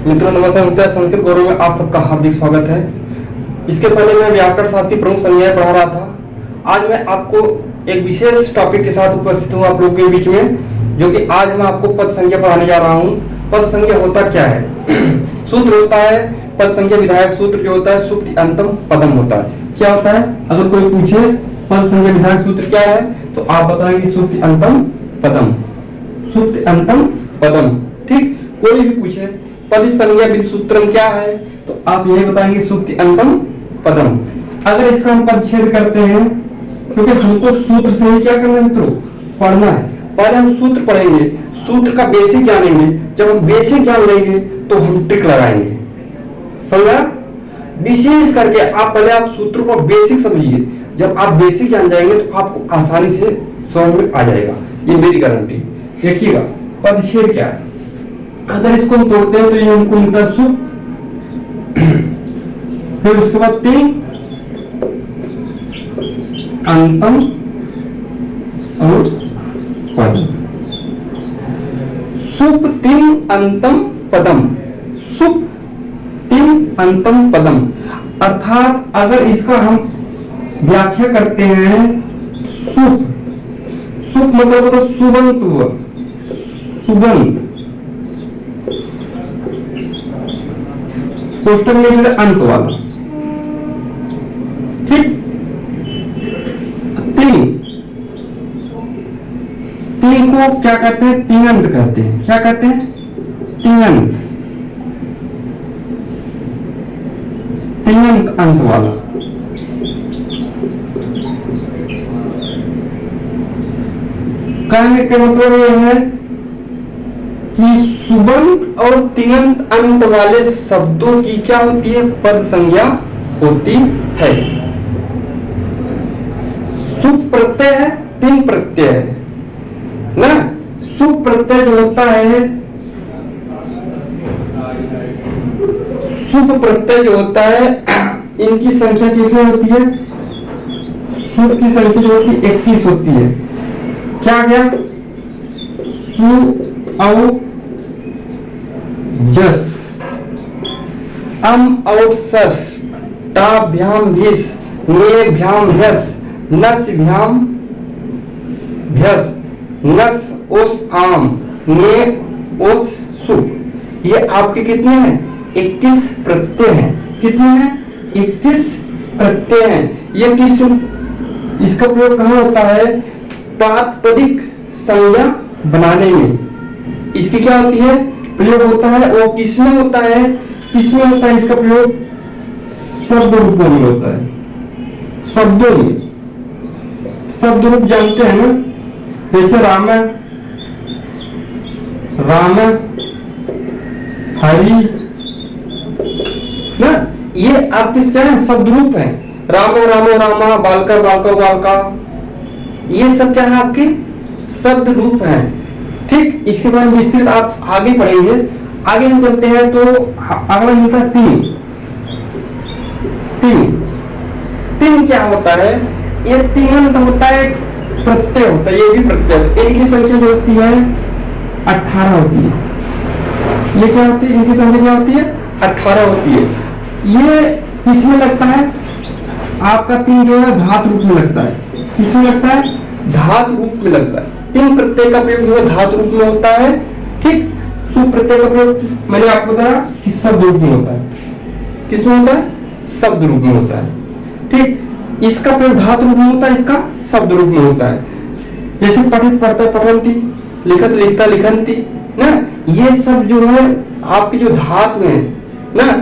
मित्रों नमस्कार, संस्कृत गौरव में आप सबका हार्दिक स्वागत है। इसके पहले मैं व्याकरण शास्त्र की प्रमुख संज्ञाएं पढ़ा रहा था। आज मैं आपको एक विशेष टॉपिक के साथ उपस्थित हूँ आप लोगों के बीच में, जो कि आज मैं आपको पद संज्ञा पढ़ाने जा रहा हूँ। पद संज्ञा होता क्या है? सूत्र होता है पद संज्ञा विधायक सूत्र, जो होता है सुप्ति अंतम पदम होता है। क्या होता है? अगर कोई पूछे पद संज्ञा विधायक सूत्र क्या है, तो आप बताएंगे सुप्ति अंतम पदम, सुप्ति अंतम पदम। ठीक, कोई भी पूछे पद संज्ञा विधि सूत्रम क्या है, तो आप यही बताएंगे सुप्ति अंतम पदम। अगर इसका हम पदच्छेद करते हैं, क्योंकि हमको सूत्र से ही क्या करना है मित्रों, पढ़ना है। पहले हम सूत्र पढ़ेंगे, सूत्र का बेसिक जानेंगे। जब हम बेसिक जान लेंगे तो हम ट्रिक लगाएंगे। समझा? विशेष करके आप पहले आप सूत्र को बेसिक समझिए। जब आप बेसिक जान जाएंगे तो आपको आसानी से समझ में आ जाएगा, ये मेरी गारंटी। देखिएगा पदच्छेद क्या है। अगर इसको हम तोड़ते हैं तो ये हमको मिलता है सुप, फिर उसके बाद तीन अंतम और पदम। सुप तीन अंतम पदम, सुप तीन अंतम पदम। अर्थात अगर इसका हम व्याख्या करते हैं, सुप, सुप मतलब होता है सुबंत, सुबंत, कोष्टक में अंत वाला। ठीक, तीन, तीन को क्या कहते हैं? तिङंत कहते हैं। क्या कहते हैं? तिङंत, तिङंत अंत वाला। कहने का मतलब यह है कि सुबंत और तिङंत अंत वाले शब्दों की क्या होती है? पद संज्ञा होती है। सुप प्रत्यय है, तिङ प्रत्यय है ना। सुप प्रत्यय जो होता है, सुप प्रत्यय जो होता है, इनकी संख्या कितनी होती है? सुप की संख्या जो होती है 21 होती है। क्या क्या? सु औ जस, अम और सस, टाभ्याम भिस, नेभ्याम भ्यस, नसभ्याम भ्यस, नस ओस आम, ने ओस सुप। ये आपके कितने हैं? 21 प्रत्यय हैं। कितने हैं? 21 प्रत्यय हैं। ये किस, इसका प्रयोग कहाँ होता है? प्रातिपदिक संज्ञा बनाने में इसकी क्या होती है? प्रयोग होता है। वो किसमें होता है? किसमें होता है इसका प्रयोग? शब्द रूपों में होता है। शब्दों में, शब्द रूप जानते हैं ना, जैसे राम, राम, हरि ना, ये आपके क्या है? शब्द रूप है। रामो रामो रामा, बालका बालका बालका, ये सब क्या है? आपके शब्द रूप है। ठीक, इसके बाद विस्तृत आप आगे पढ़ेंगे। आगे हम करते हैं तो अगला मिलता है तीन। तीन, तीन क्या होता है? ये तिङंत होता है, प्रत्यय होता है। ये भी प्रत्यय होता है। इनकी संख्या जो होती है 18 होती है। ये क्या होती है? इनकी संख्या क्या होती है? 18 होती है। ये किसमें लगता है? आपका तीन जो है धातु रूप में लगता है। किसमें लगता है? धातु रूप में लगता है। तीन प्रत्यय का प्रयोग जो है धातु रूप में होता है। ठीक, सुप प्रत्यय का प्रयोग मैंने आपको बताया कि शब्द रूप में होता है। किसमें होता है? शब्द रूप में होता है। ठीक, इसका प्रयोग धातु रूप में होता है, इसका शब्द रूप में होता है। जैसे पठित पढ़ता पठंती, लिखत लिखता लिखंती ना, ये सब जो है आपकी जो धातु है ना,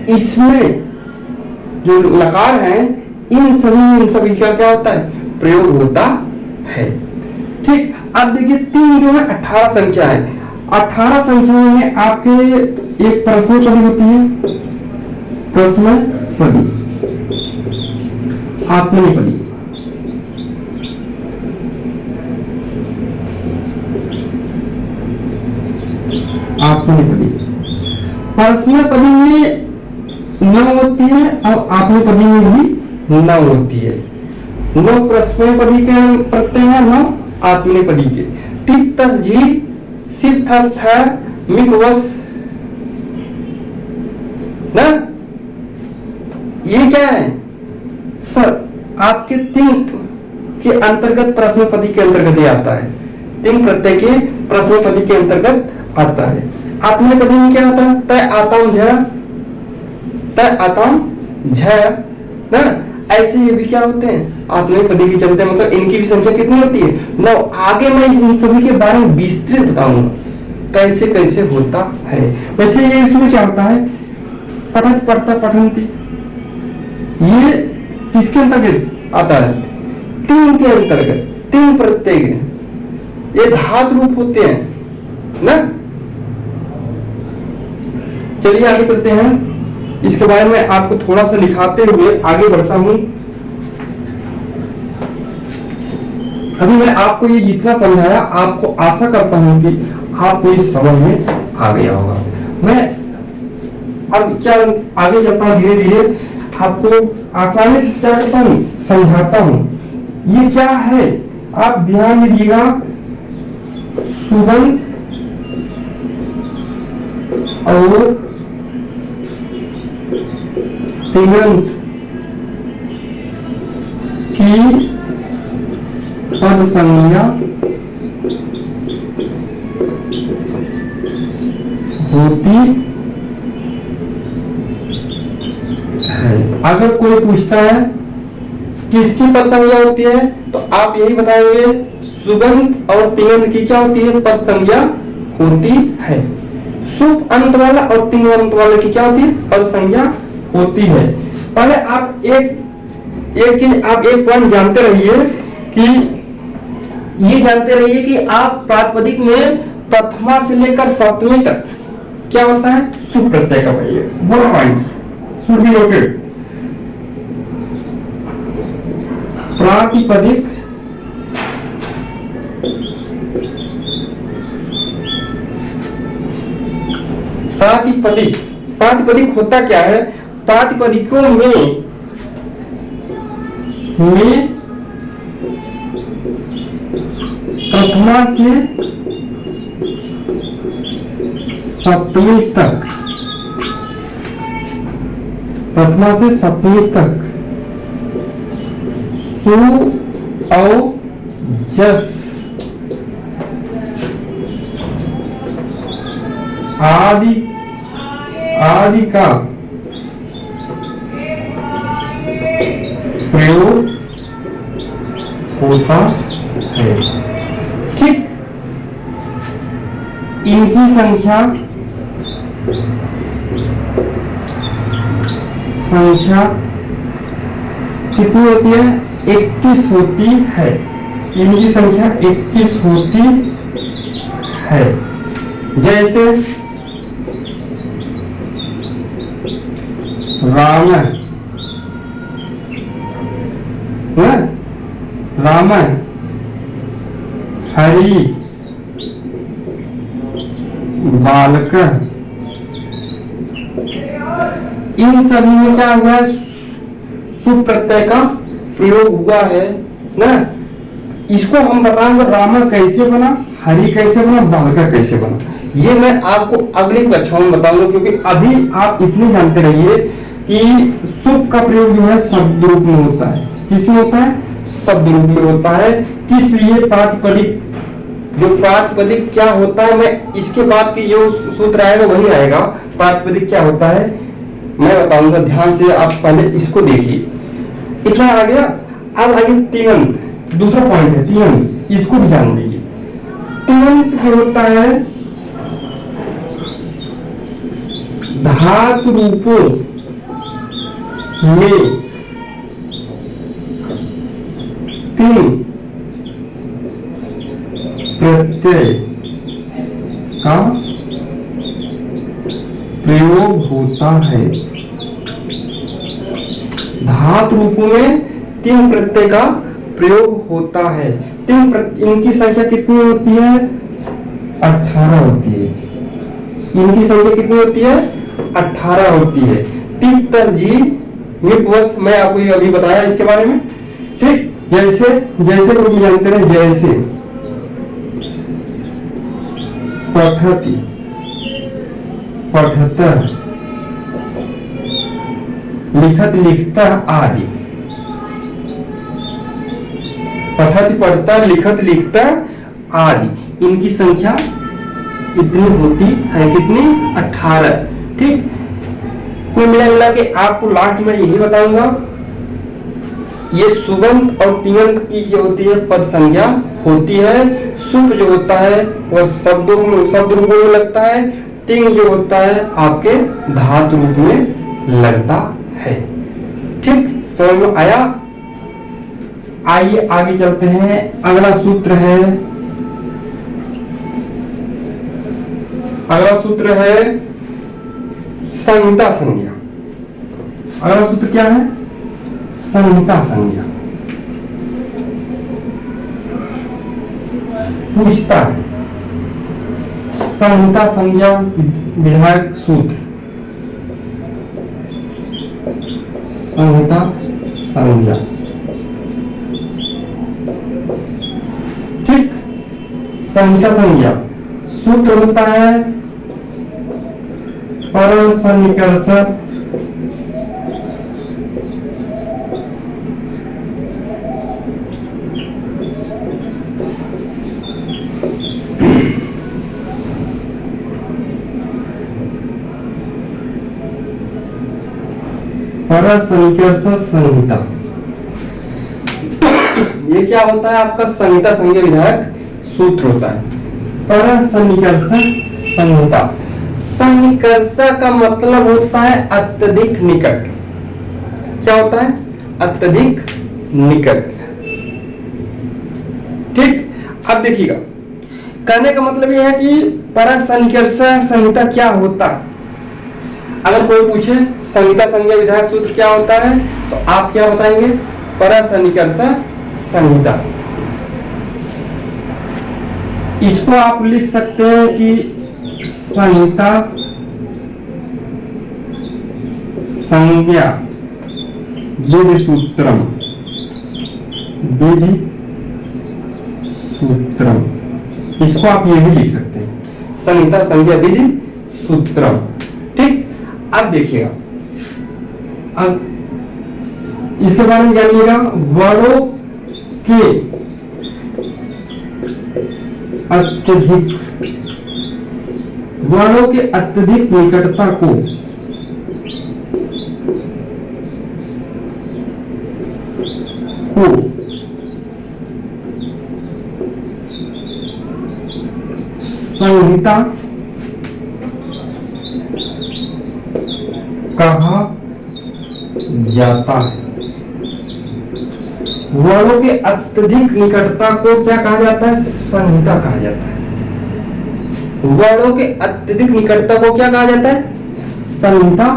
इसमें जो लकार है, इन सभी का क्या होता है? प्रयोग होता है। ठीक, अब देखिए तीन जो है 18 संख्या है। 18 संख्याओं में आपके एक प्रश्न पदी होती है, प्रश्न पदी, आत्मनेपदी। आत्मनेपदी, प्रश्नपदी में 9 होती है और आत्मनेपदी में भी 9 होती है। 9 प्रश्नपदी के प्रत्यय है, 9 आत्मनेपदी के। तिप्तस झी सिप थस था मिप वस ना, ये क्या है सर? आपके तिंग के अंतर्गत प्रश्नपदी के अंतर्गत ही आता है, तिंग प्रत्यय के प्रश्नपदी के अंतर्गत आता है। आत्मनेपदी में क्या होता है? तय आताम झ, तय आताम झ ना, ऐसे ये भी क्या होते हैं आत्मनेपदी के चलते, मतलब इनकी भी संख्या कितनी होती है? 9। आगे मैं इन सभी के बारे में विस्तृत बताऊंगा कैसे कैसे होता है। वैसे ये इसमें क्या होता है? पठत पढ़ता पठंती, ये किसके अंतर्गत आता है? तीन के अंतर्गत, तीन प्रत्यय के, ये धातु रूप होते हैं ना। चलिए आगे चलते हैं, इसके बारे में आपको थोड़ा सा लिखाते हुए आगे बढ़ता हूं। अभी मैं आपको ये जितना समझाया, आपको आशा करता हूं कि आपको इस समझ में आ गया होगा। मैं अब क्या आगे चलता हूं, धीरे धीरे आपको आसानी से क्या करता हूं, समझाता हूं। ये क्या है आप ध्यान दीजिएगा, सुबंत और तिङंत की पद संज्ञा होती है। अगर कोई पूछता है किसकी पद संज्ञा होती है, तो आप यही बताएंगे सुबंत और तिङंत की क्या होती है? पद संज्ञा होती है। सुप अंत वाला और तिङ अंत वाले की क्या होती है? पद संज्ञा होती है। पहले आप एक चीज, आप एक पॉइंट जानते रहिए कि ये जानते रहिए कि आप प्रातिपदिक में प्रथमा से लेकर सप्तमी तक क्या होता है? सुप प्रत्यय का पाइए, वो पॉइंट शुड बी नोटेड। प्रातिपदिक प्रातिपदिक प्रातिपदिक होता क्या है? प्रातिपदिकों में प्रथमा से सप्तमी तक, प्रथमा से सप्तमी तक सु औ जस आदि का प्रयोग होता है। ठीक, इनकी संख्या कितनी होती है? 21 होती है। इनकी संख्या 21 होती है। जैसे राम, राम, हरि, बालक, इन सभी में क्या हुआ है? सुप प्रत्यय का प्रयोग हुआ है ना। इसको हम बताएंगे रामा कैसे बना, हरि कैसे बना, बालका कैसे बना। ये मैं आपको अगली कक्षाओं में बताऊंगा, क्योंकि अभी आप इतने जानते रहिए कि सुप का प्रयोग जो है शब्द रूप में होता है। किसमें होता है? शब्द रूप में होता है। किस लिए? प्रातिपदिक, जो प्रातिपदिक क्या होता है, मैं इसके बाद की जो सूत्र आएगा वही आएगा। प्रातिपदिक क्या होता है मैं बताऊंगा, ध्यान से आप पहले इसको देखिए। इतना आ गया। अब आइए तिङंत, दूसरा पॉइंट है तिङंत, इसको भी जान लीजिए। तिङंत क्या होता है? धातु रूपों में तिङ प्रत्यय का प्रयोग होता है। धातु रूपों में तिङ प्रत्यय का प्रयोग होता है। इनकी संख्या कितनी होती है? 18 होती है। इनकी संख्या कितनी होती है? 18 होती है। टिप प्लस जी मिप वस, मैं आपको ये अभी बताया इसके बारे में। ठीक, जैसे जैसे को भी जानते हैं, जैसे पठति पठतः लिखत लिखतः आदि। पठति पढ़ता लिखत लिखतः आदि इनकी संख्या इतनी होती है, कितनी? 18। ठीक, कुल मिला के आपको लास्ट में यही बताऊंगा, ये सुबंत और तिङंत की जो होती है पद संज्ञा होती है। सुप जो होता है वह शब्द रूप में लगता है, तिंग जो होता है आपके धातु रूप में लगता है। ठीक, समझ में आया? आइए आगे चलते हैं। अगला सूत्र है, अगला सूत्र है संहिता संज्ञा। अगला सूत्र क्या है? संहिता संज्ञा। पूछता है संहिता संज्ञा विधायक सूत्र। संहिता संज्ञा, ठीक। संहिता संज्ञा सूत्र होता है पर सन्निकर्ष संहिता। ये क्या होता है? आपका संहिता संज्ञा विधायक सूत्र होता है। परसन्निकर्ष संहिता। सन्निकर्ष का मतलब होता है अत्यधिक निकट। क्या होता है? अत्यधिक निकट। ठीक, अब देखिएगा, कहने का मतलब यह है कि परसन्निकर्ष संहिता क्या होता है। अगर कोई पूछे संहिता संज्ञा विधायक सूत्र क्या होता है तो आप क्या बताएंगे? परसन्निकर्ष संहिता। इसको आप लिख सकते हैं कि संहिता संज्ञा विधि सूत्रम। विधि सूत्रम, इसको आप ये भी लिख सकते हैं, संहिता संज्ञा विधि सूत्रम। ठीक, अब देखिएगा, अब इसके बारे में जानिएगा। वर्णों के अत्यधिक, वर्णों के अत्यधिक निकटता को संहिता कहा जाता है। वर्णों के अत्यधिक निकटता को क्या कहा जाता है? संहिता कहा जाता है। वर्णों के अत्यधिक निकटता को क्या कहा जाता है? संहिता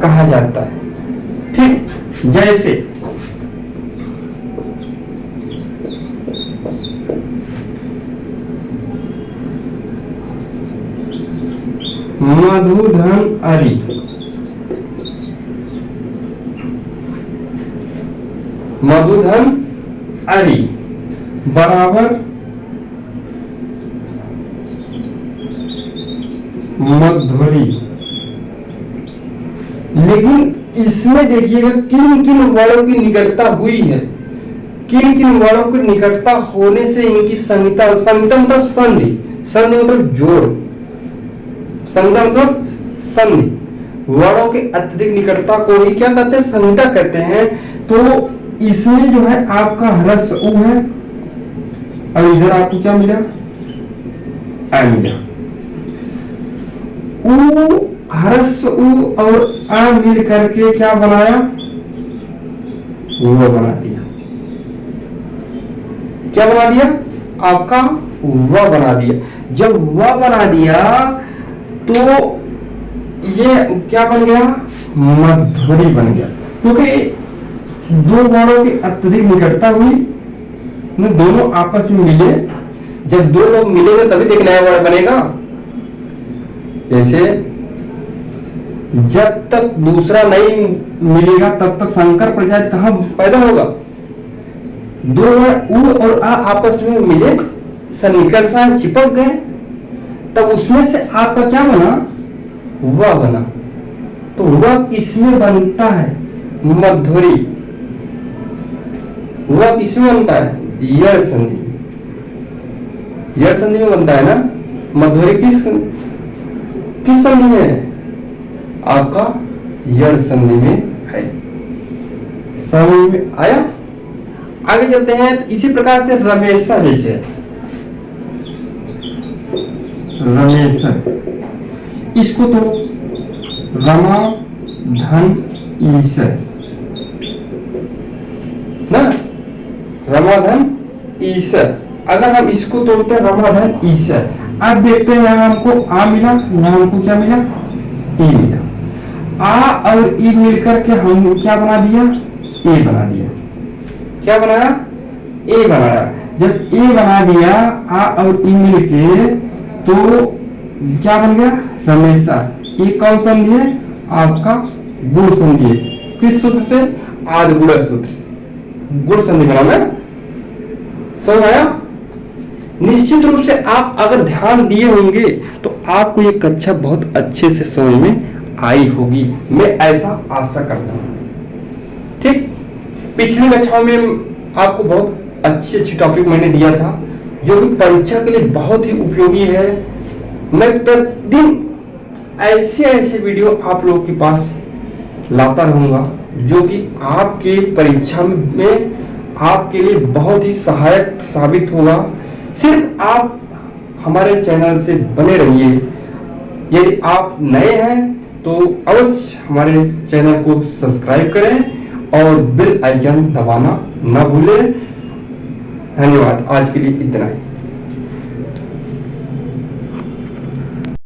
कहा जाता है। ठीक, जैसे मधुधन अरि, मधुधन अरि बराबर मध्वरी। लेकिन इसमें देखिएगा किन किन वर्णों की निकटता हुई है, किन किन वर्णों की निकटता होने से इनकी संहिता, संहिता मतलब संधि, संधि मतलब जोड़, संहिता मतलब संधि, वर्णों के अत्यधिक निकटता को ही क्या कहते हैं? संहिता कहते हैं। तो इसमें जो है आपका ह्रस्व उ है और इधर आपको क्या मिला? आ मिला। उ, ह्रस्व उ और आ मिल करके क्या बनाया? वो बना दिया। क्या बना दिया? आपका वह बना दिया। जब वह बना दिया तो ये क्या बन गया? मध्वरी बन गया, क्योंकि दो वर्णों की अत्यधिक निकटता हुई, दोनों आपस में मिले। जब दो लोग मिलेंगे तभी तो एक नया वर्ण बनेगा। जैसे जब तक दूसरा नहीं मिलेगा तब तक संकर प्रजाति कहां पैदा होगा? दो उ और आ आपस में मिले, सन्निकर्ष चिपक गए, तब उसमें से आपका क्या बना, वह बना। तो वह किसमें बनता है, मध्वरी। वह किसमें बनता है, यड़ संधि। यड़ संधि में बनता है ना। मध्वरी किस संधि में है, आपका यड़ संधि में है। समझ में आया। आगे चलते हैं। इसी प्रकार से रमेशा, जैसे रमेशा, इसको तो रमा धन ईसर ना, रमाधन ईसर। अगर हम इसको तोड़ते हैं रमाधन ईसर, अब देखते हैं यहाँ हमको आ मिला, यहाँ हमको क्या मिला, ई मिला। आ और ई मिलकर के हम क्या बना दिया, ए बना दिया। क्या बनाया, ए बनाया। जब ए बना दिया, आ और ई मिलके तो क्या बन गया, रमेशा। ये कौन संधि है, आपका गुण संधि है। किस सूत्र से, आदि गुण सूत्र से गुण संधि बनाना। समझ आया। निश्चित रूप से आप अगर ध्यान दिए होंगे तो आपको ये कक्षा बहुत अच्छे से समझ में आई होगी, मैं ऐसा आशा करता हूं। ठीक, पिछली कक्षाओं में आपको बहुत अच्छे अच्छे टॉपिक मैंने दिया था जो कि परीक्षा के लिए बहुत ही उपयोगी है। मैं प्रतिदिन ऐसे ऐसे वीडियो आप लोगों के पास लाता रहूंगा जो कि आपके परीक्षा में आपके लिए बहुत ही सहायक साबित होगा। सिर्फ आप हमारे चैनल से बने रहिए। यदि आप नए हैं तो अवश्य हमारे चैनल को सब्सक्राइब करें और बेल आइकन दबाना न भूलें। धन्यवाद। आज के लिए इतना ही।